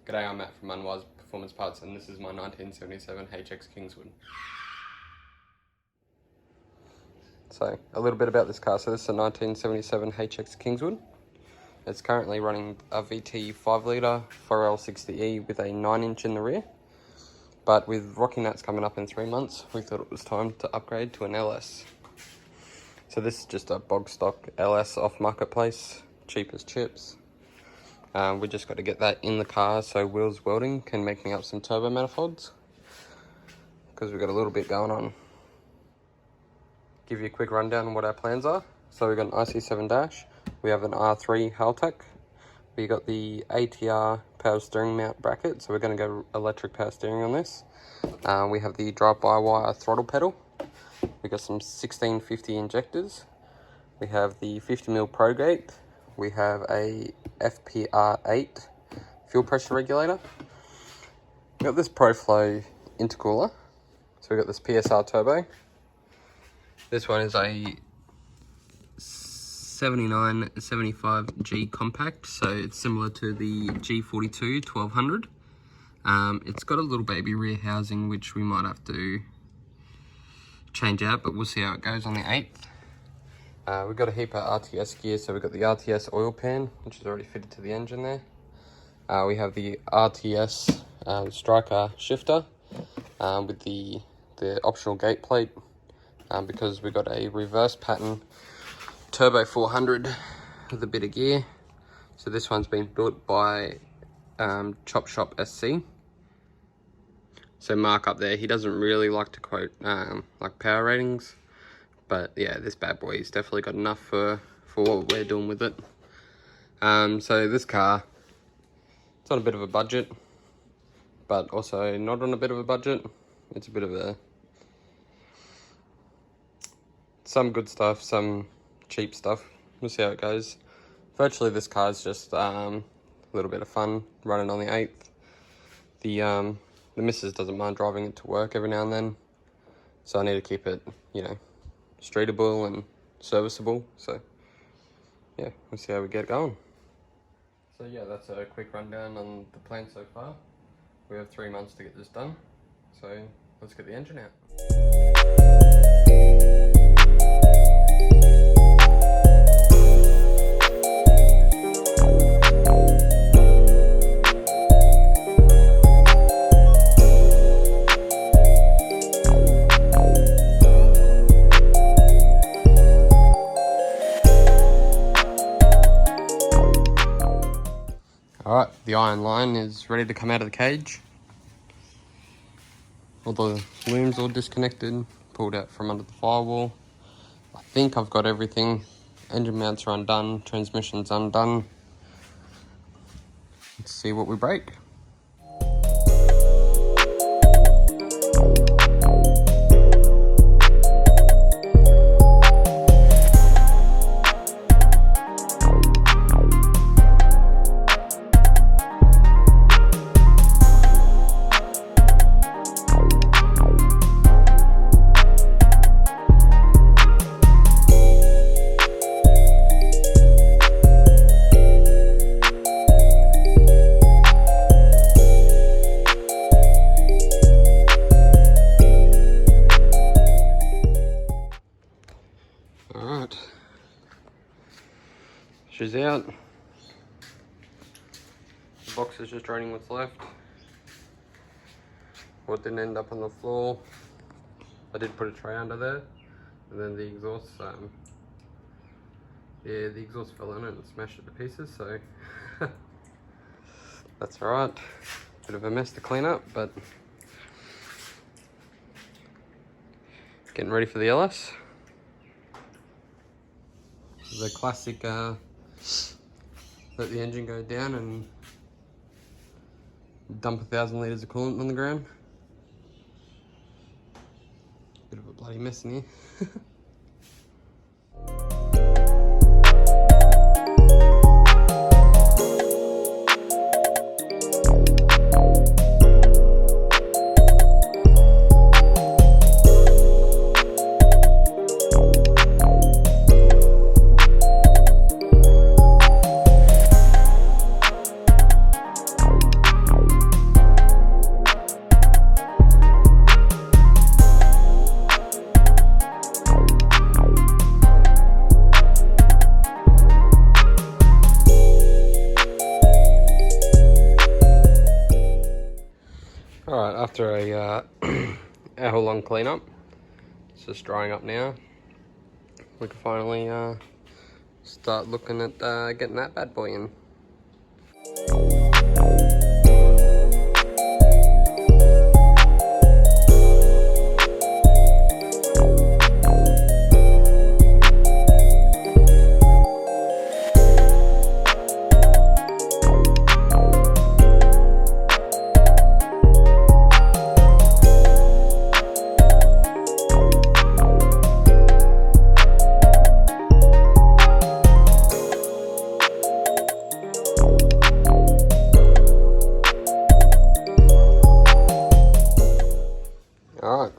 G'day, I'm Matt from Unwise Performance Parts, and this is my 1977 HX Kingswood. So, a little bit about this car. So this is a 1977 HX Kingswood. It's currently running a VT 5-litre 4L60E with a 9-inch in the rear. But with Rocky Nuts coming up in 3 months, we thought it was time to upgrade to an LS. So this is just a bog stock LS off marketplace, cheap as chips. We just got to get that in the car so Will's Welding can make me up some turbo manifolds, because we've got a little bit going on. Give you a quick rundown on what our plans are. So we've got an IC7 dash, we have an R3 Haltech, we got the ATR power steering mount bracket, so we're going to go electric power steering on this. We have the drive-by-wire throttle pedal, we got some 1650 injectors, we have the 50mm Pro Gate, we have a FPR8 fuel pressure regulator. We've got this ProFlow intercooler. So we've got this PSR turbo. This one is a 7975G compact, so it's similar to the G42 1200. It's got a little baby rear housing which we might have to change out, but we'll see how it goes on the 8th. We've got a heap of RTS gear, so we've got the RTS oil pan, which is already fitted to the engine there. We have the RTS striker shifter with the optional gate plate, because we've got a reverse pattern turbo 400 with a bit of gear. So this one's been built by Chop Shop SC. So Mark up there, he doesn't really like to quote like power ratings. But yeah, this bad boy has definitely got enough for what we're doing with it. So this car, it's on a bit of a budget, but also not on a bit of a budget. It's a bit of some good stuff, some cheap stuff. We'll see how it goes. Virtually this car is just a little bit of fun running on the 8th. The missus doesn't mind driving it to work every now and then, so I need to keep it, you know, streetable and serviceable. So yeah, we'll see how we get going. So yeah, that's a quick rundown on the plan so far. We have 3 months to get this done, so let's get the engine out. Alright, the iron line is ready to come out of the cage. All the looms all disconnected, pulled out from under the firewall. I think I've got everything. Engine mounts are undone, transmission's undone. Let's see what we break. Alright, she's out. The box is just draining what's left. What didn't end up on the floor, I did put a tray under there, and then the exhaust, the exhaust fell in it and smashed it to pieces, so that's alright. Bit of a mess to clean up, but getting ready for the LS. The classic let the engine go down and dump 1,000 litres of coolant on the ground. Bit of a bloody mess in here. Alright, after a hour-long cleanup, it's just drying up now. We can finally start looking at getting that bad boy in. Alright,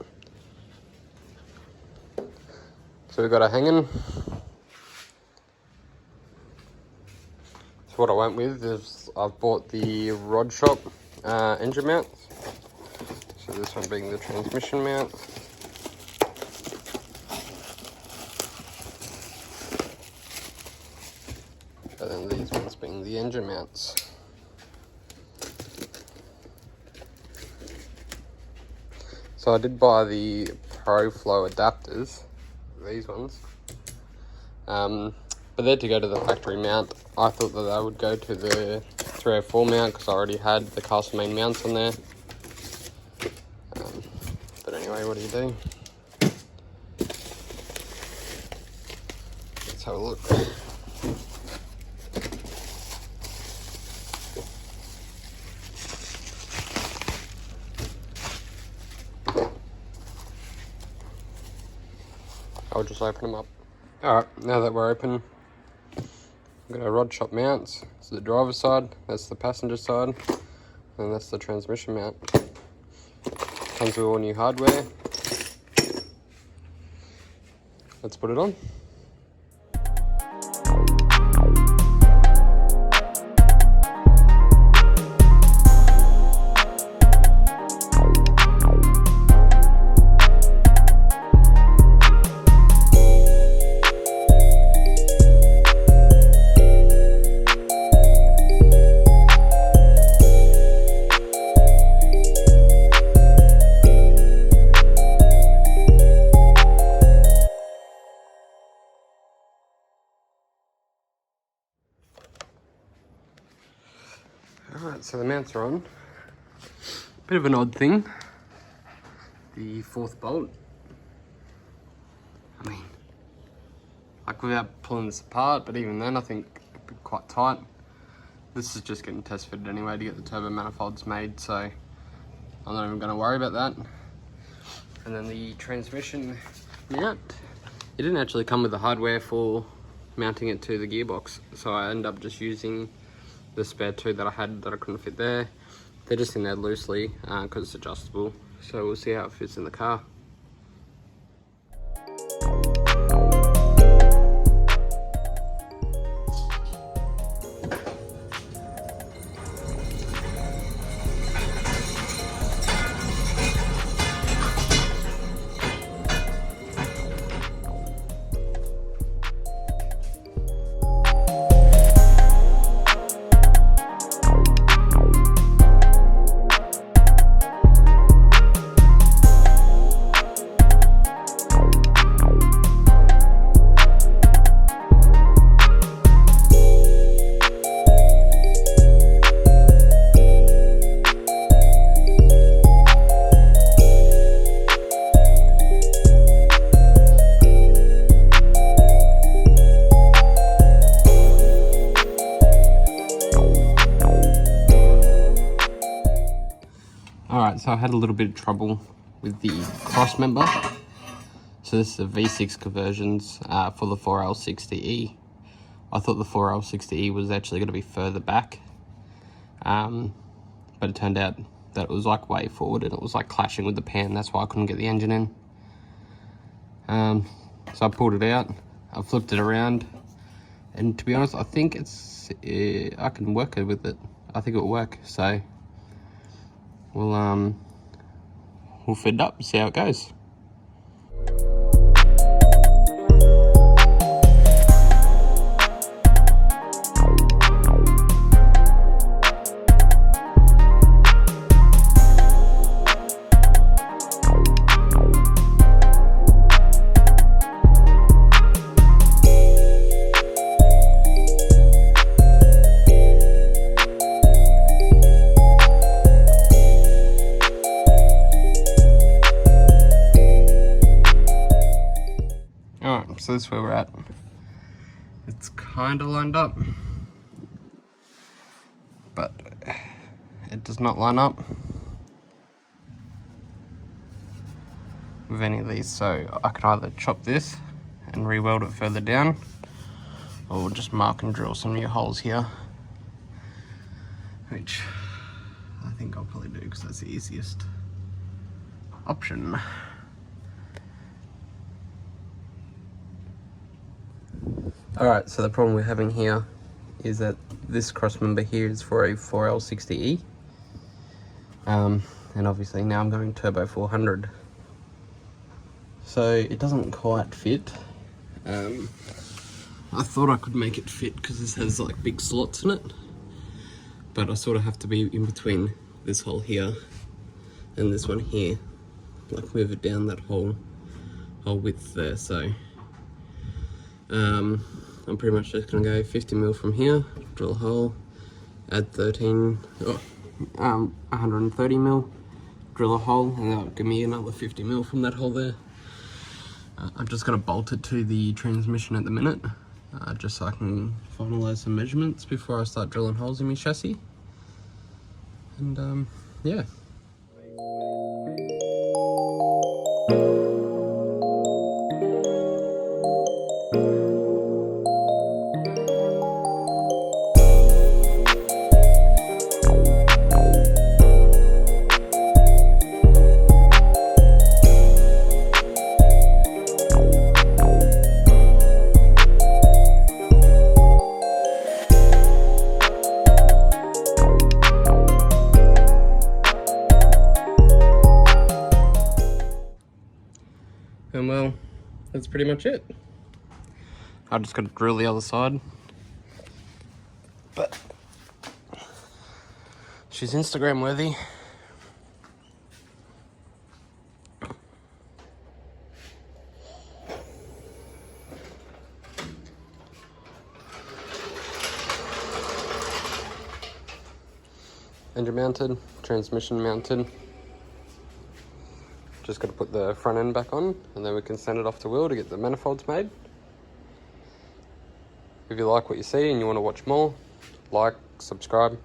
so we've got a hanging. So what I went with is I've bought the Rod Shop engine mounts. So this one being the transmission mount. And then these ones being the engine mounts. So I did buy the Pro Flow adapters, these ones, but they're to go to the factory mount. I thought that they would go to the 304 mount because I already had the Castlemaine mounts on there. But anyway, what do you do? Let's have a look. I'll just open them up. Alright, now that we're open, we've got our Rod Shop mounts. So the driver's side, that's the passenger side, and that's the transmission mount. Comes with all new hardware. Let's put it on. Alright, so the mounts are on. Bit of an odd thing. The fourth bolt. I mean, like without pulling this apart, but even then I think it'd be quite tight. This is just getting test fitted anyway to get the turbo manifolds made, so I'm not even going to worry about that. And then the transmission mount. It didn't actually come with the hardware for mounting it to the gearbox, so I ended up just using the spare two that I had that I couldn't fit there. They're just in there loosely because it's adjustable, so we'll see how it fits in the car. Alright, so I had a little bit of trouble with the cross member. So this is a V6 conversions for the 4L60E. I thought the 4L60E was actually going to be further back, but it turned out that it was like way forward and it was like clashing with the pan. That's why I couldn't get the engine in. So I pulled it out, I flipped it around, and to be honest, I think I can work it with it. I think it'll work. So we'll fit it up and see how it goes. so this is where we're at. It's kind of lined up, but it does not line up with any of these, so I can either chop this and re-weld it further down, or just mark and drill some new holes here, which I think I'll probably do because that's the easiest option. Alright, so the problem we're having here is that this cross member here is for a 4L60E, and obviously now I'm going turbo 400, so it doesn't quite fit. I thought I could make it fit because this has like big slots in it, but I sort of have to be in between this hole here and this one here, like move it down that whole width there. So I'm pretty much just gonna go 50mm from here, drill a hole, add 130mm, drill a hole, and that'll give me another 50mm from that hole there. I'm just gonna bolt it to the transmission at the minute, just so I can finalize some measurements before I start drilling holes in my chassis. And yeah. And well, that's pretty much it. I just got to drill the other side, but she's Instagram worthy. Engine mounted, transmission mounted. Just got to put the front end back on, and then we can send it off to Will to get the manifolds made. If you like what you see and you want to watch more, like, subscribe.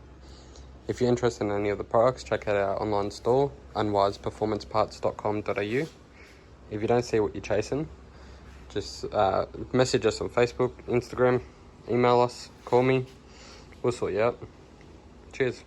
If you're interested in any of the products, check out our online store, unwiseperformanceparts.com.au. If you don't see what you're chasing, just message us on Facebook, Instagram, email us, call me. We'll sort you out. Cheers.